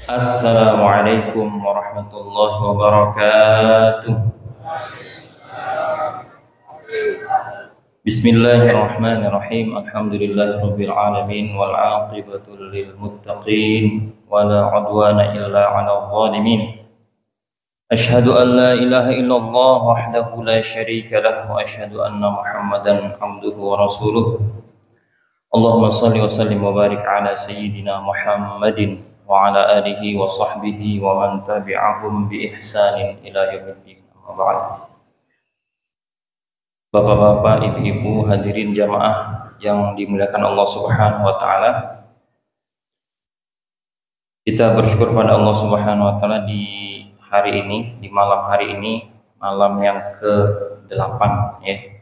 Assalamualaikum warahmatullahi wabarakatuh. Bismillahirrahmanirrahim. Alhamdulillahirabbil alamin wal 'aqibatu lil muttaqin wala 'udwana illa 'alal zalimin. Asyhadu an la ilaha illallah wahdahu la syarika lah wa asyhadu anna Muhammadan 'abduhu wa rasuluh. Allahumma shalli wa sallim wa barik ala sayyidina Muhammadin wa ala alihi wa sahbihi wa man tabi'ahum bi ihsanin ila yaumiddin. Amma ba'd. Bapak-bapak, ibu-ibu, hadirin jamaah yang dimuliakan Allah Subhanahu wa taala. Kita bersyukur pada Allah Subhanahu wa taala di hari ini, di malam hari ini, malam yang ke-8 ya.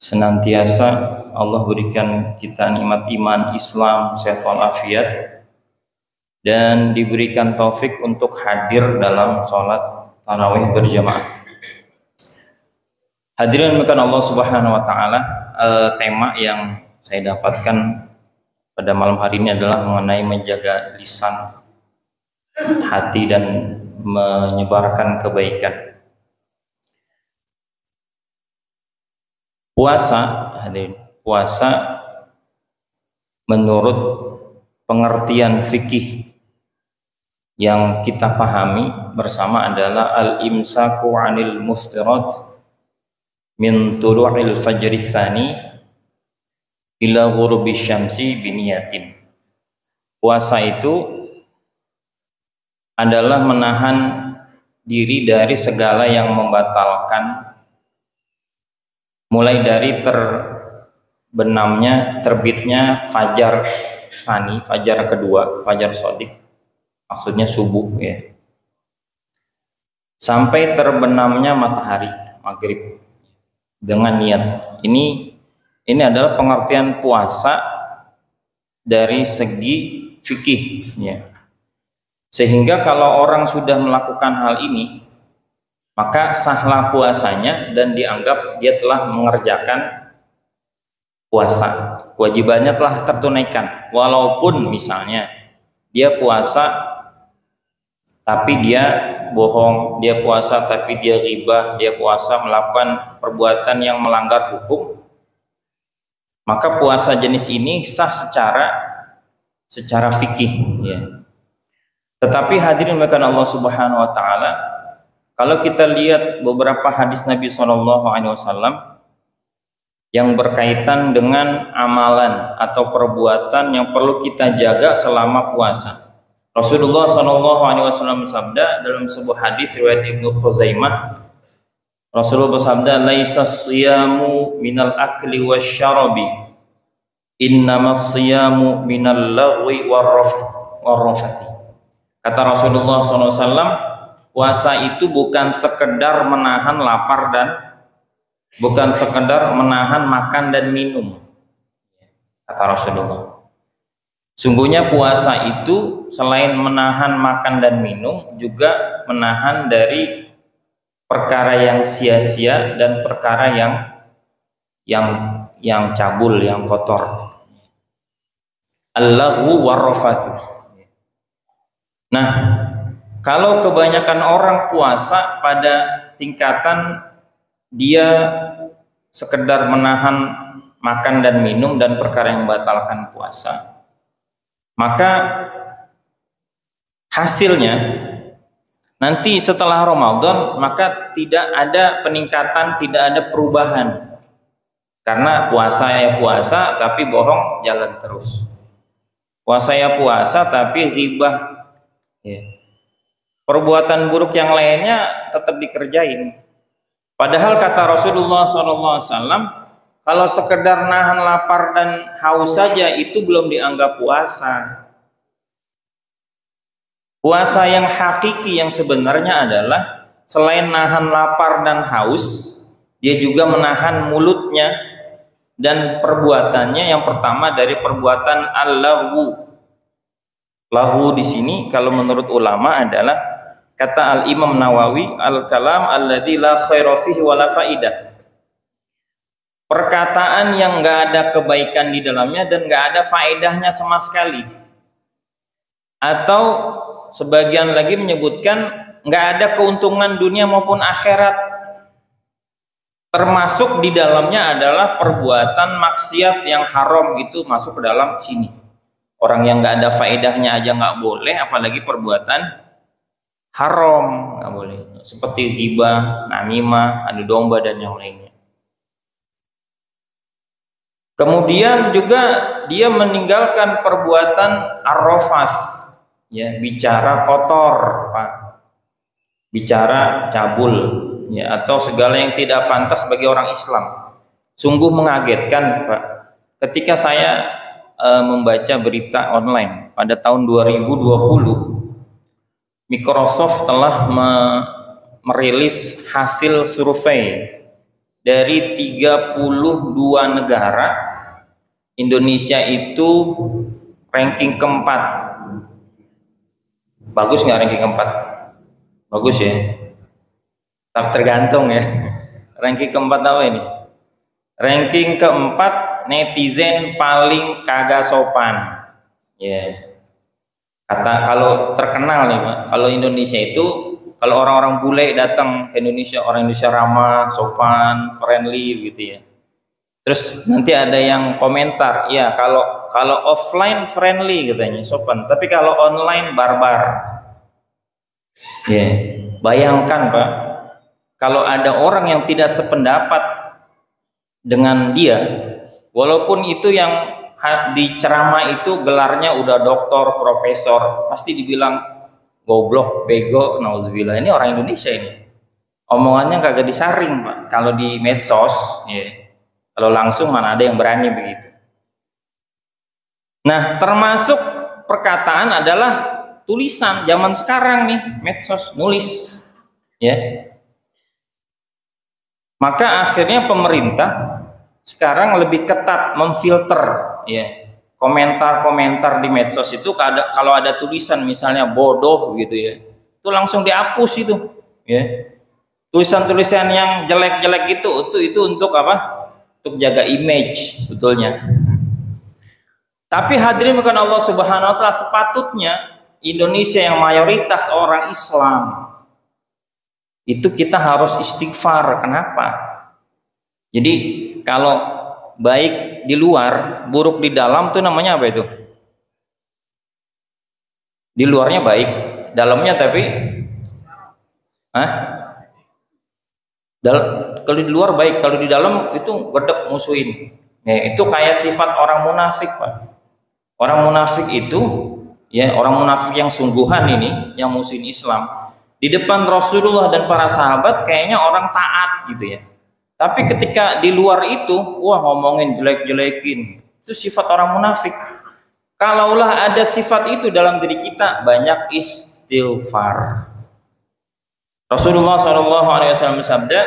Senantiasa Allah berikan kita nikmat iman, Islam, sehat walafiat, dan diberikan taufik untuk hadir dalam sholat tarawih berjamaah. Hadirin dimuliakan Allah Subhanahu wa taala, tema yang saya dapatkan pada malam hari ini adalah mengenai menjaga lisan, hati, dan menyebarkan kebaikan. Puasa menurut pengertian fikih yang kita pahami bersama adalah al-imsaku 'anil muftirat min tulu'il fajri tsani ila ghurubi syamsi biniyatin. Puasa itu adalah menahan diri dari segala yang membatalkan, mulai dari terbitnya fajar tsani, fajar kedua, fajar shadiq, maksudnya subuh ya, sampai terbenamnya matahari maghrib dengan niat. Ini adalah pengertian puasa dari segi fikih ya. Sehingga kalau orang sudah melakukan hal ini, maka sahlah puasanya dan dianggap dia telah mengerjakan puasa. Kewajibannya telah tertunaikan. Walaupun misalnya dia puasa tapi dia bohong, dia puasa tapi dia ghibah, dia puasa melakukan perbuatan yang melanggar hukum, maka puasa jenis ini sah secara fikih ya. Tetapi hadirin dimuliakan Allah Subhanahu wa taala, kalau kita lihat beberapa hadis Nabi SAW yang berkaitan dengan amalan atau perbuatan yang perlu kita jaga selama puasa, Rasulullah SAW bersabda dalam sebuah hadis riwayat Ibnu Khuzaimah, Rasulullah bersabda, "Laisa siyamu minal akli wasyarabi, innamas siyamu minal lagwi warrafathi." Kata Rasulullah SAW, puasa itu bukan sekedar menahan lapar dan bukan sekedar menahan makan dan minum. Kata Rasulullah, sungguhnya puasa itu selain menahan makan dan minum, juga menahan dari perkara yang sia-sia dan perkara yang cabul, yang kotor. Allahu warrafathu. Nah, kalau kebanyakan orang puasa pada tingkatan dia sekedar menahan makan dan minum dan perkara yang membatalkan puasa, maka hasilnya nanti setelah Ramadan maka tidak ada peningkatan, tidak ada perubahan. Karena puasa ya puasa tapi bohong jalan terus. Puasa ya puasa tapi ghibah ya. Perbuatan buruk yang lainnya tetap dikerjain. Padahal kata Rasulullah SAW, kalau sekedar nahan lapar dan haus saja itu belum dianggap puasa. Puasa yang hakiki yang sebenarnya adalah selain nahan lapar dan haus, dia juga menahan mulutnya dan perbuatannya. Yang pertama dari perbuatan al-lagwu. Lahu di sini kalau menurut ulama adalah, kata Al-Imam Nawawi, al-kalam alladzi la khaira fihi wa la faidah. Perkataan yang enggak ada kebaikan di dalamnya dan enggak ada faedahnya sama sekali. Atau sebagian lagi menyebutkan nggak ada keuntungan dunia maupun akhirat, termasuk di dalamnya adalah perbuatan maksiat yang haram, itu masuk ke dalam sini. Orang yang nggak ada faedahnya aja nggak boleh, apalagi perbuatan haram nggak boleh, seperti ghibah, namimah, adu domba dan yang lainnya. Kemudian juga dia meninggalkan perbuatan ar-rafath, ya, bicara kotor, Pak, bicara cabul, ya, atau segala yang tidak pantas bagi orang Islam. Sungguh mengagetkan, Pak, ketika saya membaca berita online pada tahun 2020, Microsoft telah merilis hasil survei dari 32 negara. Indonesia itu ranking keempat. Bagus nggak ranking keempat? Bagus ya. Tapi tergantung ya. Ranking keempat apa ini? Ranking keempat, netizen paling kagak sopan. Ya. Kata kalau terkenal nih, Pak, kalau Indonesia itu, kalau orang-orang bule datang ke Indonesia, orang Indonesia ramah, sopan, friendly gitu ya. Terus nanti ada yang komentar, ya kalau offline friendly katanya, sopan, tapi kalau online barbar. Ya, bayangkan, Pak, kalau ada orang yang tidak sependapat dengan dia, walaupun itu yang di ceramah itu gelarnya udah doktor, profesor, pasti dibilang goblok, bego, nauzubillah. Ini orang Indonesia ini. Omongannya kagak disaring, Pak. Kalau di medsos, ya. Kalau langsung mana ada yang berani begitu. Nah, termasuk perkataan adalah tulisan zaman sekarang nih, medsos, nulis, ya. Maka akhirnya pemerintah sekarang lebih ketat memfilter, ya, komentar-komentar di medsos itu. Kalau ada tulisan misalnya bodoh gitu ya, itu langsung dihapus itu, ya. Tulisan-tulisan yang jelek-jelek itu untuk apa? Untuk jaga image sebetulnya. Tapi hadirin bukan Allah Subhanahu wa taala, sepatutnya Indonesia yang mayoritas orang Islam itu kita harus istighfar. Kenapa? Jadi kalau baik di luar, buruk di dalam, itu namanya apa itu? Di luarnya baik, dalamnya tapi kalau di luar baik, kalau di dalam itu gedek musuhin. Ya, itu kayak sifat orang munafik, Pak. Orang munafik itu, ya, orang munafik yang sungguhan ini, yang musuhin Islam, di depan Rasulullah dan para sahabat kayaknya orang taat gitu ya. Tapi ketika di luar itu, wah, ngomongin jelek-jelekin. Itu sifat orang munafik. Kalaulah ada sifat itu dalam diri kita, banyak istighfar. Rasulullah SAW bersabda,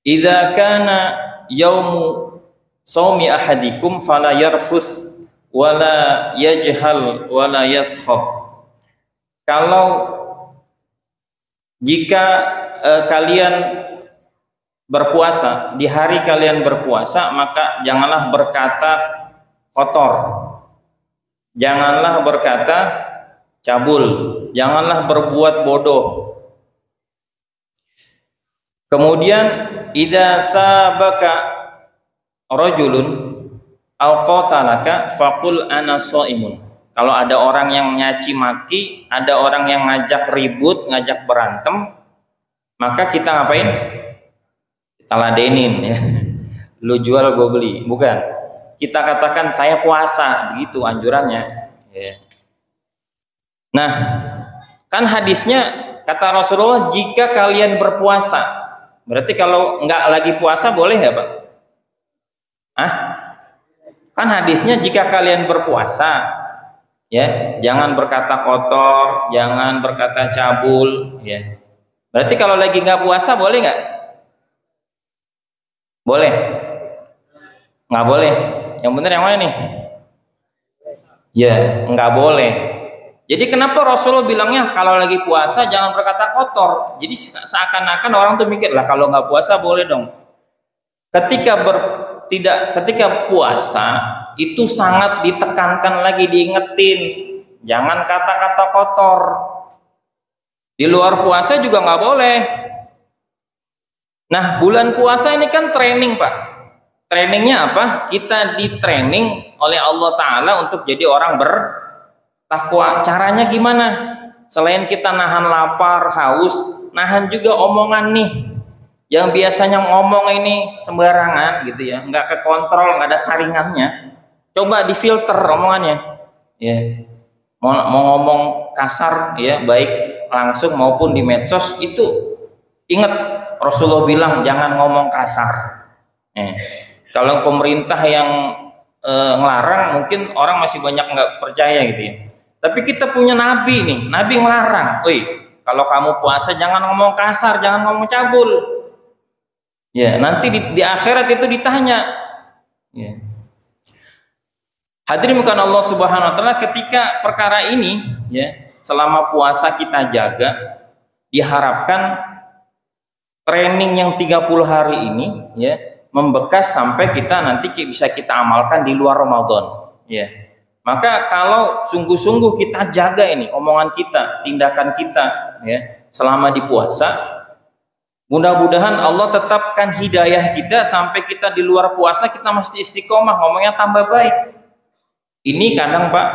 "Idza kana yaumu shaumi ahadikum fala yarfus wala yajhal wala yaskhab." Kalau jika kalian berpuasa, di hari kalian berpuasa, maka janganlah berkata kotor, janganlah berkata cabul, janganlah berbuat bodoh. Kemudian idza sabaka rajulun aw qatalaka faqul ana shaimun. Kalau ada orang yang nyaci maki, ada orang yang ngajak ribut, ngajak berantem, maka kita ngapain? Kita ladenin, ya. Lu jual gue beli, bukan. Kita katakan saya puasa, begitu anjurannya, ya. Nah, kan hadisnya kata Rasulullah, jika kalian berpuasa, berarti kalau nggak lagi puasa boleh nggak, Pak? Kan hadisnya jika kalian berpuasa, ya, jangan berkata kotor, jangan berkata cabul, ya. Berarti kalau lagi nggak puasa boleh nggak? Boleh? Nggak boleh. Yang benar yang mana nih? Ya, nggak boleh. Jadi kenapa Rasulullah bilangnya kalau lagi puasa jangan berkata kotor? Jadi seakan-akan orang tuh mikir, lah kalau nggak puasa boleh dong. Ketika puasa itu sangat ditekankan lagi, diingetin, jangan kata-kata kotor. Di luar puasa juga nggak boleh. Nah, bulan puasa ini kan training, Pak. Trainingnya apa? Kita di training oleh Allah Ta'ala untuk jadi orang bertakwa. Caranya gimana? Selain kita nahan lapar, haus, nahan juga omongan nih. Yang biasanya ngomong ini sembarangan gitu ya, nggak kekontrol, nggak ada saringannya. Coba difilter omongannya. Ya. Mau ngomong kasar ya, baik langsung maupun di medsos, itu ingat Rasulullah bilang jangan ngomong kasar. Kalau pemerintah yang ngelarang, mungkin orang masih banyak nggak percaya gitu ya. Tapi kita punya nabi nih, nabi ngelarang. Woi, kalau kamu puasa jangan ngomong kasar, jangan ngomong cabul. Ya, nanti di akhirat itu ditanya. Ya. Hadirin bukan Allah Subhanahu wa taala, ketika perkara ini ya, selama puasa kita jaga, diharapkan training yang 30 hari ini ya membekas sampai kita nanti bisa kita amalkan di luar Ramadan ya. Maka kalau sungguh-sungguh kita jaga ini omongan kita, tindakan kita ya selama di puasa, mudah-mudahan Allah tetapkan hidayah kita sampai kita di luar puasa kita mesti istiqomah, ngomongnya tambah baik. Ini kadang Pak,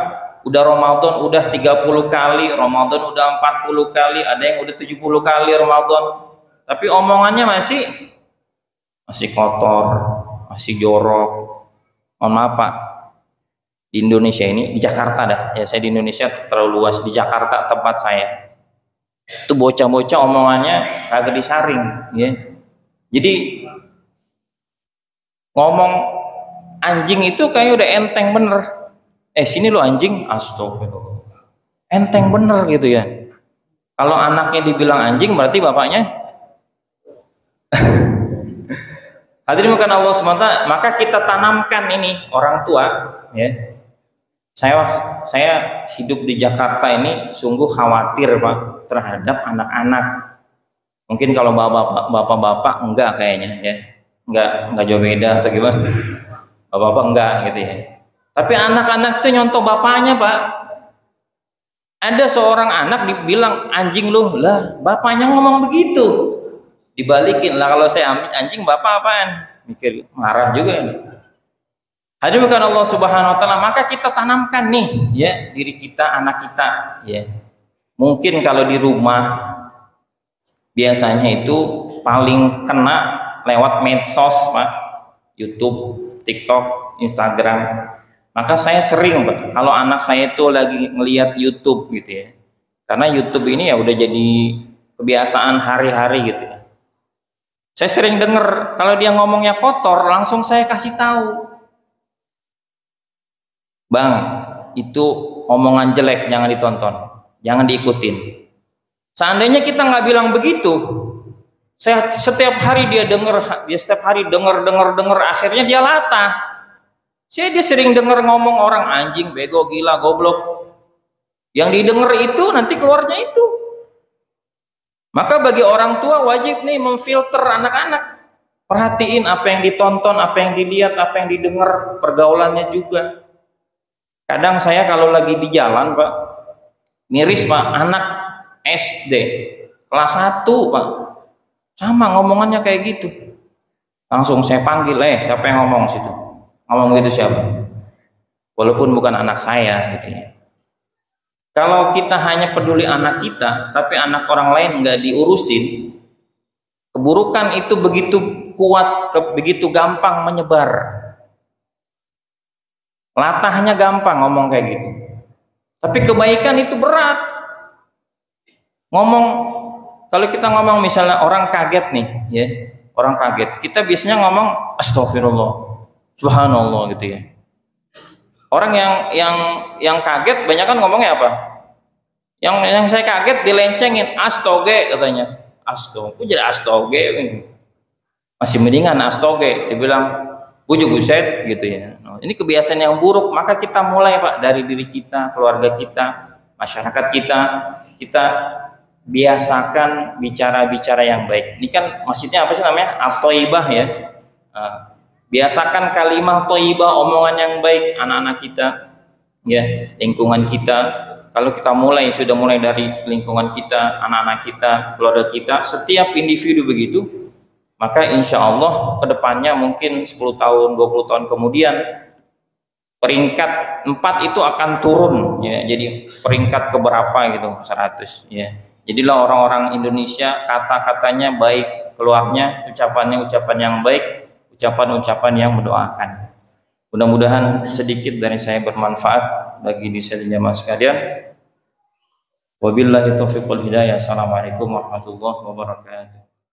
udah Ramadan udah 30 kali, Ramadan udah 40 kali, ada yang udah 70 kali Ramadan, tapi omongannya masih kotor, masih jorok. Mohon maaf Pak, di Indonesia ini, di Jakarta dah ya, saya di Indonesia terlalu luas, di Jakarta tempat saya itu bocah-bocah omongannya kagak disaring ya. Jadi ngomong anjing itu kayak udah enteng bener. Sini lo anjing, astagfirullah, enteng bener gitu ya. Kalau anaknya dibilang anjing berarti bapaknya hadirin bukan Allah SWT, maka kita tanamkan ini orang tua ya. Saya hidup di Jakarta ini sungguh khawatir Pak terhadap anak-anak. Mungkin kalau bapak-bapak enggak kayaknya ya, enggak jauh beda atau gimana, bapak-bapak enggak gitu ya. Tapi anak-anak itu nyontoh bapaknya Pak. Ada seorang anak dibilang anjing lu, lah bapaknya ngomong begitu, dibalikin lah, kalau saya anjing bapak apaan, mikir marah juga ini. Hadirin bukan Allah Subhanahu wa taala, maka kita tanamkan nih ya diri kita, anak kita ya. Mungkin kalau di rumah biasanya itu paling kena lewat medsos Pak, YouTube, TikTok, Instagram. Maka saya sering Pak, kalau anak saya itu lagi ngelihat YouTube gitu ya, karena YouTube ini ya udah jadi kebiasaan hari-hari gitu ya. Saya sering dengar kalau dia ngomongnya kotor, langsung saya kasih tahu, Bang, itu omongan jelek, jangan ditonton, jangan diikutin. Seandainya kita nggak bilang begitu, saya setiap hari dia setiap hari dengar, akhirnya dia latah. Dia sering dengar ngomong orang anjing, bego, gila, goblok. Yang didengar itu nanti keluarnya itu. Maka bagi orang tua wajib nih memfilter anak-anak. Perhatiin apa yang ditonton, apa yang dilihat, apa yang didengar, pergaulannya juga. Kadang saya kalau lagi di jalan Pak, miris Pak, anak SD kelas 1 Pak, sama ngomongannya kayak gitu. Langsung saya panggil, siapa yang ngomong situ? Ngomong gitu siapa? Walaupun bukan anak saya gitu ya. Kalau kita hanya peduli anak kita, tapi anak orang lain nggak diurusin, keburukan itu begitu kuat, begitu gampang menyebar. Latahnya gampang ngomong kayak gitu. Tapi kebaikan itu berat. Ngomong, kalau kita ngomong misalnya orang kaget nih, ya, orang kaget, kita biasanya ngomong astagfirullah, subhanallah gitu ya. Orang yang kaget banyak kan ngomongnya apa? Yang saya kaget dilencengin, astoge katanya. Astoge, jadi astoge. Masih mendingan astoge, dibilang bujuk buset gitu ya. Ini kebiasaan yang buruk, maka kita mulai Pak dari diri kita, keluarga kita, masyarakat kita biasakan bicara-bicara yang baik. Ini kan maksudnya apa sih namanya? At-thayyibah ya. Biasakan kalimat thayyibah, omongan yang baik anak-anak kita, ya, lingkungan kita. kalau kita sudah mulai dari lingkungan kita, anak-anak kita, keluarga kita, setiap individu begitu, maka insya Allah kedepannya mungkin 10 tahun, 20 tahun kemudian peringkat 4 itu akan turun ya, jadi peringkat keberapa gitu, 100 ya. Jadilah orang-orang Indonesia kata-katanya baik, keluarnya ucapannya ucapan yang baik, ucapan-ucapan yang mendoakan. Mudah-mudahan sedikit dari saya bermanfaat bagi diri saya dan jamaah sekalian. Wabillahi taufiq wal hidayah. Assalamualaikum warahmatullahi wabarakatuh.